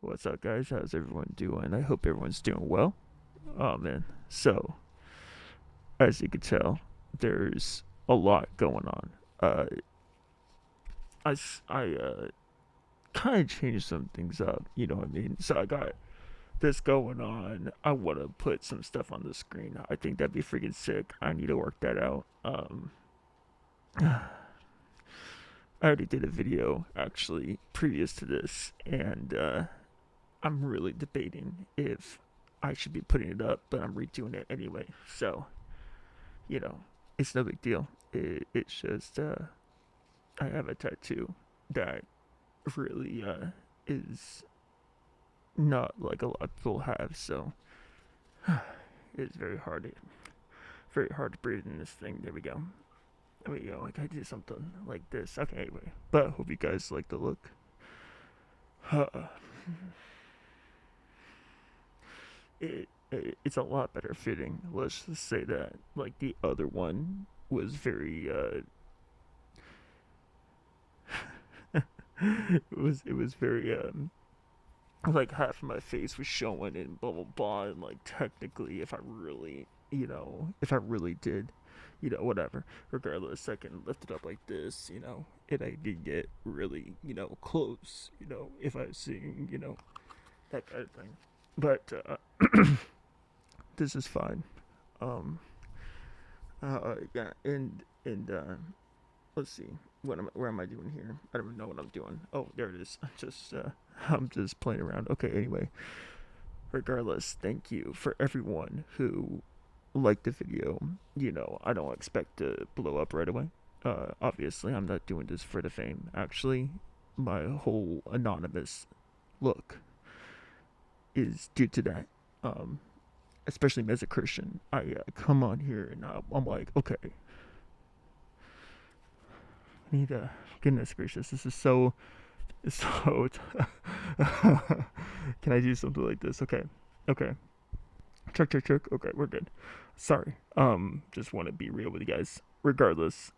What's up, guys? How's everyone doing? I hope everyone's doing well. Oh man, so as you can tell, there's a lot going on. Uh, I kind of changed some things up. You know what I mean? So I got this going on. I want to put some stuff on the screen. I think that'd be freaking sick. I need to work that out. I already did a video actually previous to this, and I'm really debating if I should be putting it up, but I'm redoing it anyway. So, you know, it's no big deal. It's just, I have a tattoo that really is not like a lot of people have. So, it's very hard to breathe in this thing. There we go. There we go. Like I do something like this. Okay, anyway. But I hope you guys like the look. Uh, it's a lot better fitting. Let's just say that. Like the other one was very it was very like half of my face was showing and blah blah blah, and like technically if I really if I really did whatever, regardless, I can lift it up like this, and I could get really close, if I was seeing that kind of thing. But this is fine. Um, yeah, and let's see, where am I doing here? I don't even know what I'm doing. Oh, there it is. I'm just playing around. Okay, anyway, regardless, thank you for everyone who liked the video. I don't expect to blow up right away. Obviously, I'm not doing this for the fame. Actually, my whole anonymous look is due to that. Especially as a Christian, I come on here and I'm like, okay, I need to. Goodness gracious, this is so. Can I do something like this? Okay, okay. Check, check, check. Okay, we're good. Sorry. Just want to be real with you guys. Regardless,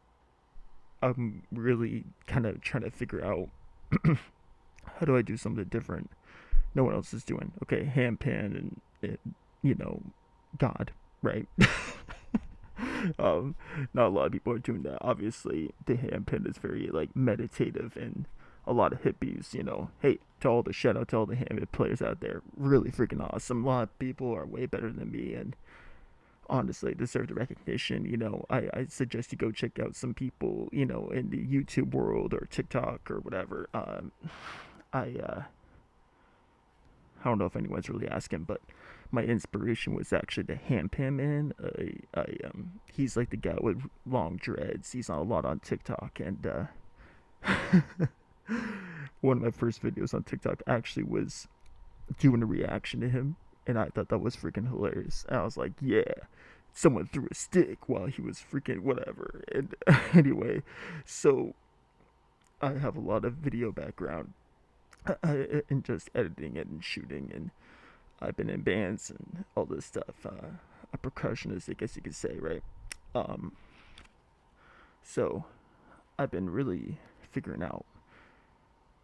I'm really kind of trying to figure out how do I do something different no one else is doing. Okay, handpan and God, right? um, Not a lot of people are doing that. Obviously, the handpan is very like meditative, and a lot of hippies. Hey, to all the shout out to all the handpan players out there, really freaking awesome. A lot of people are way better than me, and honestly deserve the recognition. I suggest you go check out some people, in the YouTube world or TikTok or whatever. I don't know if anyone's really asking, but my inspiration was actually the Handpan Man. He's like the guy with long dreads. He's on a lot on TikTok, and one of my first videos on TikTok actually was doing a reaction to him, and I thought that was freaking hilarious. And I was like, yeah, someone threw a stick while he was freaking whatever. And anyway, so I have a lot of video background in just editing it and shooting, and I've been in bands and all this stuff. A percussionist, I guess you could say, right? Um, so I've been really figuring out,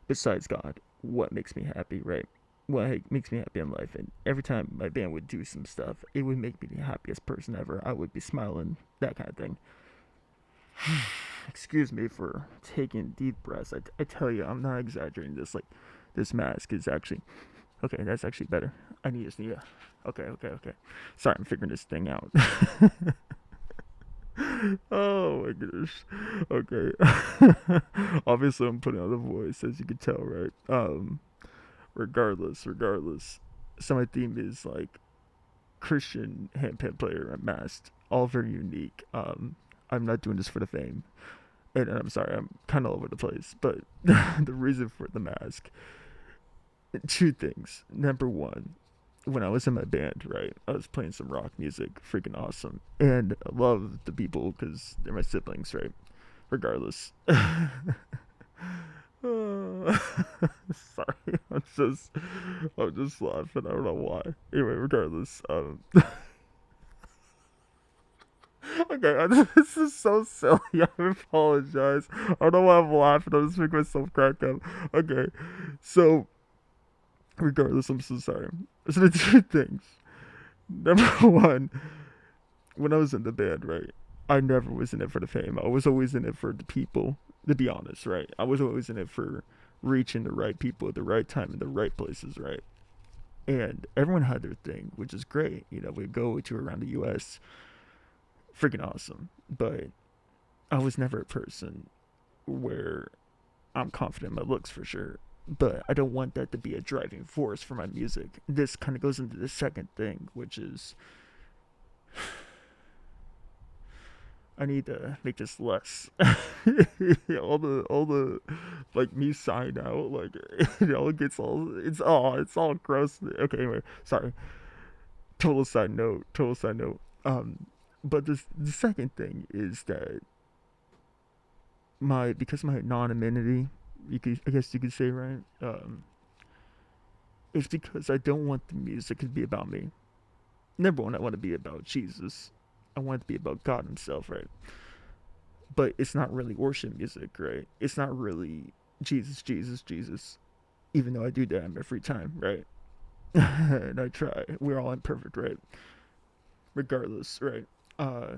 besides God, what makes me happy, right? What makes me happy in life. And every time my band would do some stuff, it would make me the happiest person ever. I would be smiling, that kind of thing. Excuse me for taking deep breaths. I tell you, I'm not exaggerating this. Like, this mask is actually okay. That's actually better. I need this. Yeah. Okay. Okay. Okay. Sorry, I'm figuring this thing out. Oh my goodness. Okay. Obviously, I'm putting on the voice, as you can tell, right? Regardless. So my theme is like Christian handpan player unmasked. All very unique. I'm not doing this for the fame. And I'm sorry, I'm kind of all over the place. But the reason for the mask, two things. Number one, when I was in my band, right, I was playing some rock music, freaking awesome. And I love the people because they're my siblings, right? Regardless. Sorry, I'm just laughing. I don't know why. Anyway, regardless, okay, this is so silly. I apologize. I don't know why I'm laughing. I'm just making myself crack up. Okay, so Regardless, I'm so sorry. So the two things. Number one, when I was in the band, right, I never was in it for the fame. I was always in it for the people, to be honest, right? I was always in it for reaching the right people at the right time in the right places, right? And everyone had their thing, which is great. We go to around the U.S., freaking awesome. But I was never a person where I'm confident in my looks for sure. But I don't want that to be a driving force for my music. This kind of goes into the second thing, which is I need to make this less. all the like me sign out, like it gets all gross. Okay, anyway, sorry. Total side note. But the second thing is that because my anonymity, I guess you could say, right? It's because I don't want the music to be about me. Number one, I want to be about Jesus. I want it to be about God Himself, right? But it's not really worship music, right? It's not really Jesus, Jesus, Jesus. Even though I do that in my free time, right? And I try. We're all imperfect, right? Regardless, right? Uh,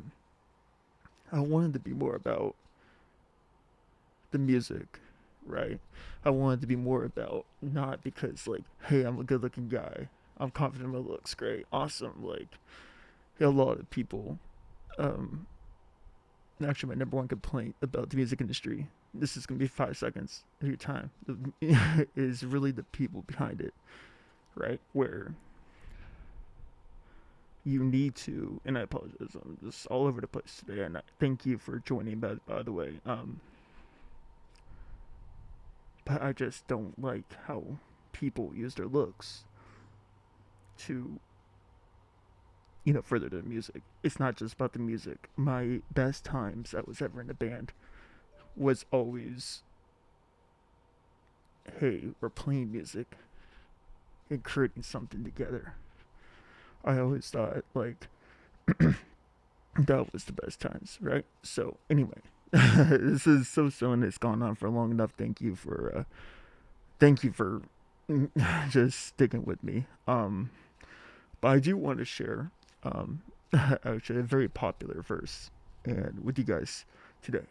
I wanted to be more about the music, right? I wanted to be more about not because like, hey, I'm a good-looking guy. I'm confident in my looks, great, awesome. Like a lot of people. Um, Actually, my number one complaint about the music industry. This is gonna be 5 seconds of your time. Is really the people behind it, right? Where you need to, and I apologize, I'm just all over the place today, and I thank you for joining. By the way, but I just don't like how people use their looks to further their music. It's not just about the music. My best times I was ever in a band was always, hey, we're playing music and creating something together. I always thought like that was the best times, right? So anyway, this is so and it's gone on for long enough. Thank you for just sticking with me. But I do want to share actually a very popular verse and with you guys today.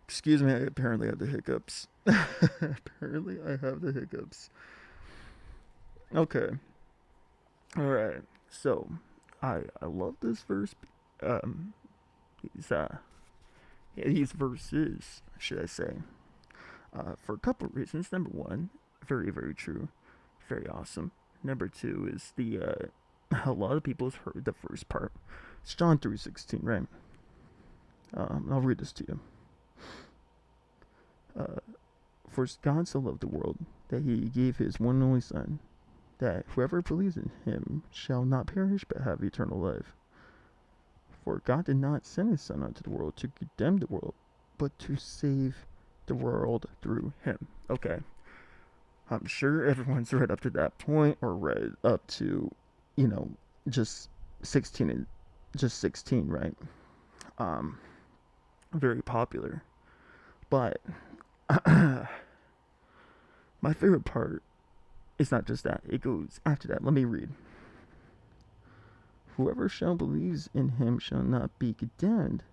Excuse me, I apparently have the hiccups. Apparently I have the hiccups. Okay. Alright. So I love this verse. Um these these verses, should I say. For a couple of reasons. Number one, very, very true. Very awesome. Number two is a lot of people have heard the first part. It's John 3:16, right? I'll read this to you. Uh, For God so loved the world that He gave His one and only Son, that whoever believes in Him shall not perish but have eternal life. For God did not send His Son unto the world to condemn the world, but to save the world through Him. Okay, I'm sure everyone's read up to that point, or read up to, you know, just 16 and just 16, right? Um, Very popular. But my favorite part is not just that. It goes after that. Let me read. Whoever shall believes in Him shall not be condemned.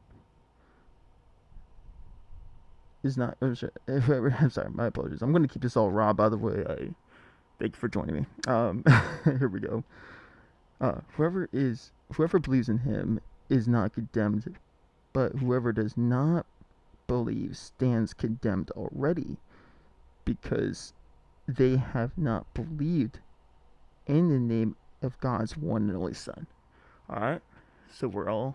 Is not. Whoever. I'm sorry. My apologies. I'm going to keep this all raw. By the way, I thank you for joining me. Here we go. Whoever believes in Him is not condemned, but whoever does not believe stands condemned already, because they have not believed in the name of God's one and only Son. All right, so we're all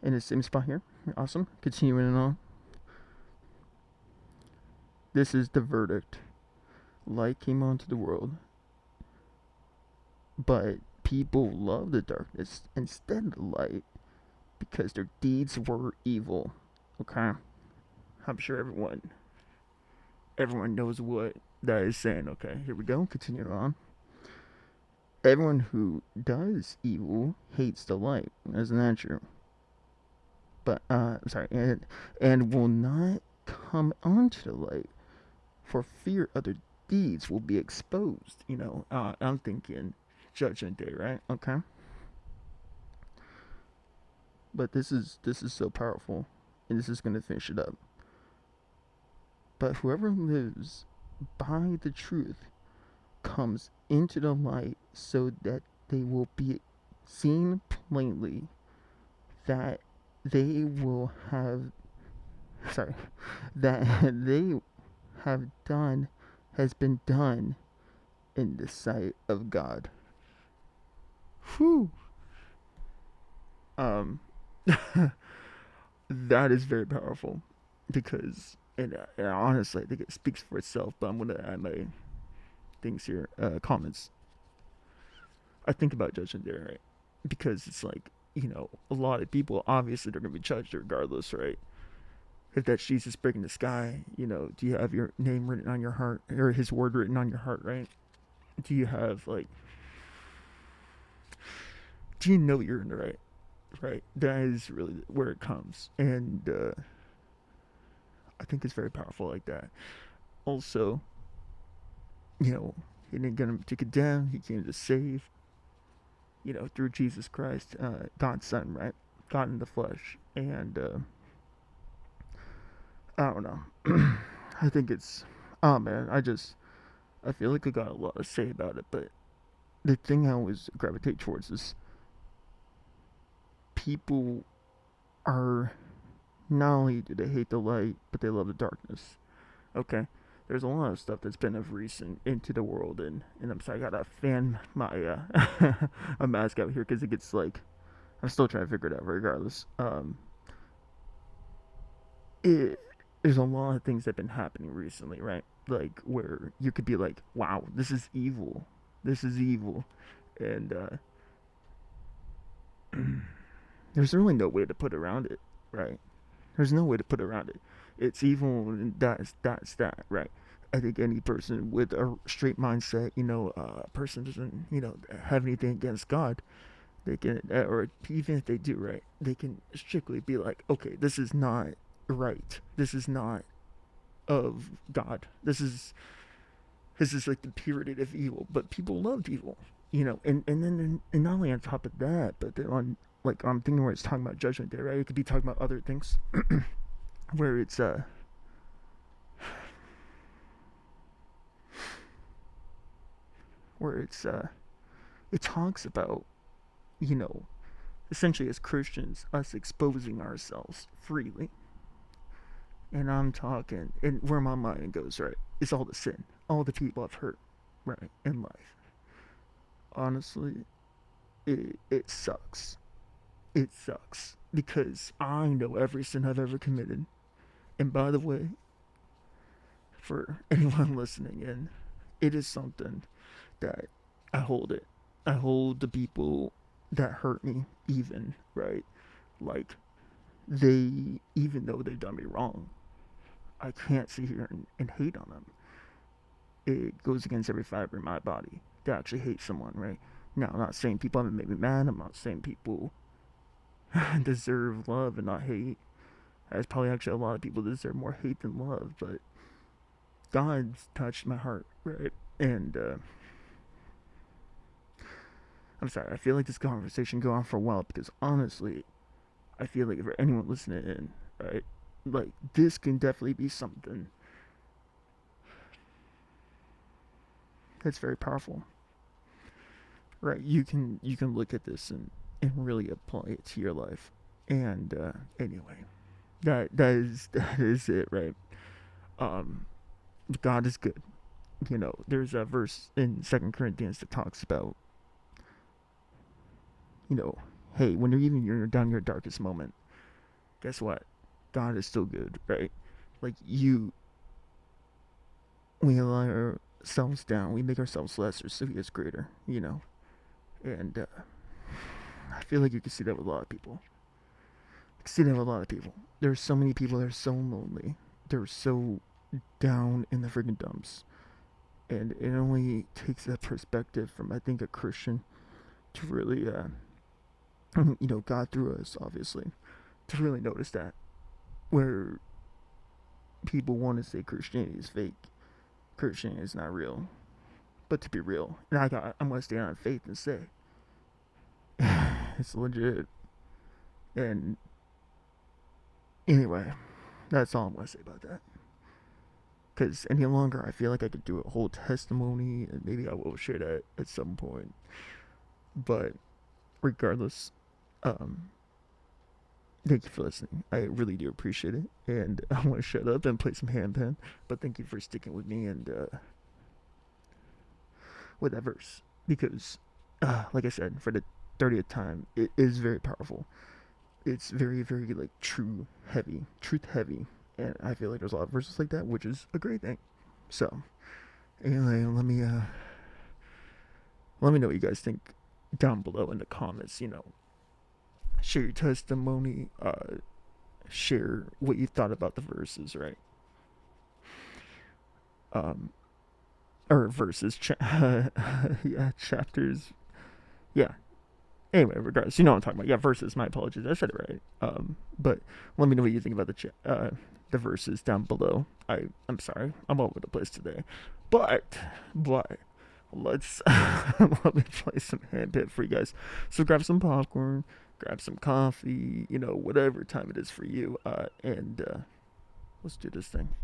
in the same spot here. Awesome. Continuing on. This is the verdict. Light came onto the world, but people love the darkness instead of the light because their deeds were evil. Okay, I'm sure everyone knows what that is saying. Okay, here we go. Continue on. Everyone who does evil hates the light. Isn't that true? But I'm sorry, and will not come onto the light, for fear other deeds will be exposed. I'm thinking Judgment Day, right? Okay, but this is so powerful, and this is gonna finish it up. But whoever lives by the truth comes into the light, so that they will be seen plainly that they will have sorry that they have done has been done in the sight of God. Whew. Um, that is very powerful because, and honestly, I think it speaks for itself. But I'm gonna add my things here, comments. I think about Judgment Day, right? Because it's like, a lot of people obviously they're gonna be judged regardless, right? If that's Jesus breaking the sky, do you have your name written on your heart or His word written on your heart, right? Do you have like, do you know you're in the right? That is really where it comes, and I think it's very powerful like that. Also, He didn't come to condemn; He came to save. Through Jesus Christ, God's Son, right? God in the flesh, and I don't know. I think it's, oh man, I feel like I got a lot to say about it, but the thing I always gravitate towards is people are not only do they hate the light, but they love the darkness. Okay, there's a lot of stuff that's been of recent into the world, and I'm sorry, I gotta fan my a mask out here because it gets like I'm still trying to figure it out. Regardless, it there's a lot of things that have been happening recently, right? Like where you could be like, wow, this is evil, and there's really no way to put around it, right? There's no way to put around it. It's evil, and that's that, right? I think any person with a straight mindset, a person doesn't, have anything against God. They can, or even if they do, right, they can strictly be like, okay, this is not right. This is not of God. This is like the purity of evil. But people loved evil, and not only on top of that, but then on like I'm thinking where it's talking about Judgment Day, right? It could be talking about other things, where it's where it talks about, you know essentially as Christians us exposing ourselves freely. And I'm talking, and where my mind goes, right, is all the sin, all the people I've hurt, right, in life. Honestly, it sucks. It sucks because I know every sin I've ever committed. And by the way, for anyone listening in, it is something that I hold it. I hold the people that hurt me, even, right? Like, even though they've done me wrong, I can't sit here and hate on them. It goes against every fiber in my body to actually hate someone, right? Now, I'm not saying people haven't made me mad. I'm not saying people deserve love and not hate. As probably actually a lot of people deserve more hate than love, but God's touched my heart, right? And I'm sorry, I feel like this conversation go on for a while because honestly, I feel like for anyone listening in, right, like this can definitely be something that's very powerful, right? You can look at this and really apply it to your life. And anyway, that is it, right? Um, God is good. There's a verse in Second Corinthians that talks about, you know, hey, when you're down your darkest moment, guess what? God is still good, right? Like we allow ourselves down, we make ourselves lesser, so He is greater, And I feel like you can see that with a lot of people. You can see that with a lot of people. There's so many people that are so lonely. They're so down in the freaking dumps. And it only takes that perspective from, I think, a Christian to really, God through us, obviously, to really notice that. Where people want to say Christianity is fake. Christianity is not real. But to be real, and I'm gonna stay on faith and say it's legit. And anyway, that's all I'm gonna say about that. Because any longer, I feel like I could do a whole testimony, and maybe I will share that at some point. But regardless, um, thank you for listening. I really do appreciate it, and I want to shut up and play some handpan. But thank you for sticking with me and with that verse, because, like I said, for the 30th time, it is very powerful. It's very, very like truth heavy, and I feel like there's a lot of verses like that, which is a great thing. So, anyway, let me know what you guys think down below in the comments. Share your testimony. Share what you thought about the verses, right? Or verses, yeah, chapters, yeah. Anyway, regardless, you know what I'm talking about. Yeah, verses. My apologies, I said it right. But let me know what you think about the verses down below. I'm sorry, I'm all over the place today, but let's let me play some handpan for you guys. So grab some popcorn, grab some coffee, whatever time it is for you, and let's do this thing.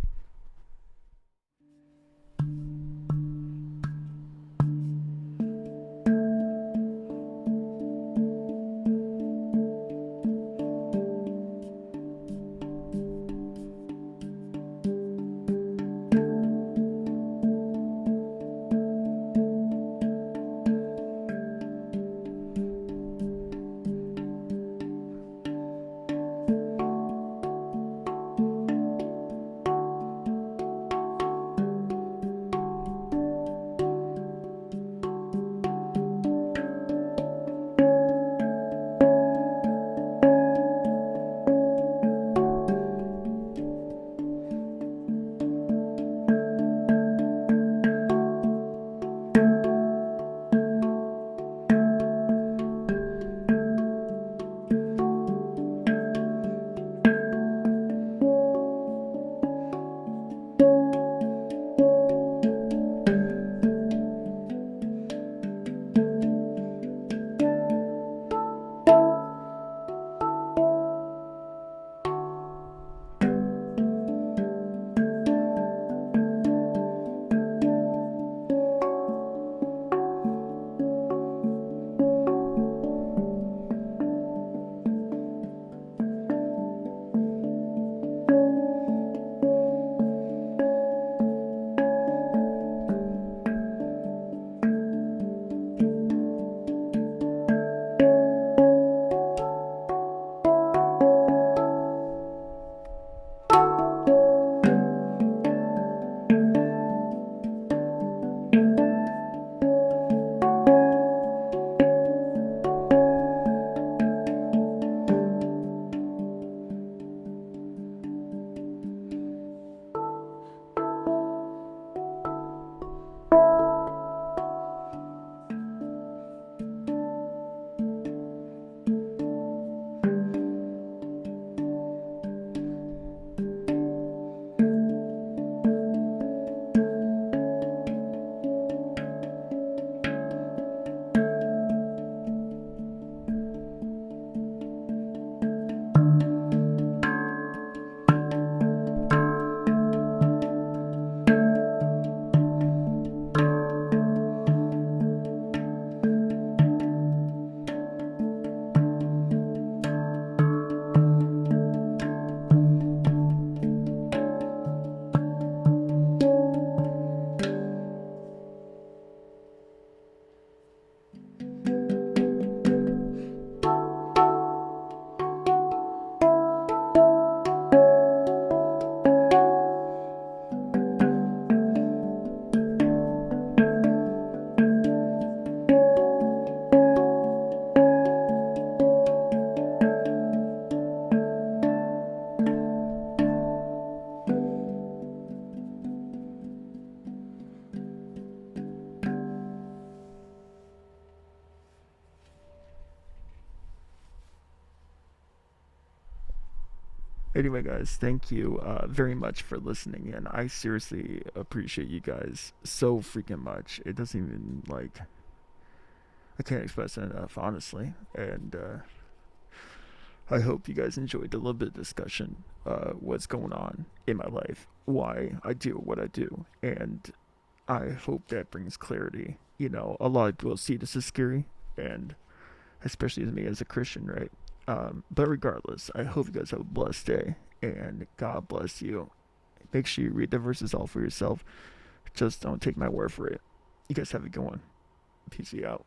Anyway, guys, thank you very much for listening in. I seriously appreciate you guys so freaking much. It doesn't even, like, I can't express it enough, honestly. And I hope you guys enjoyed the little bit of discussion, what's going on in my life, why I do what I do, and I hope that brings clarity. A lot of people see this as scary, and especially as me as a Christian, right? But regardless, I hope you guys have a blessed day, and God bless you. Make sure you read the verses all for yourself. Just don't take my word for it. You guys have a good one. Peace out.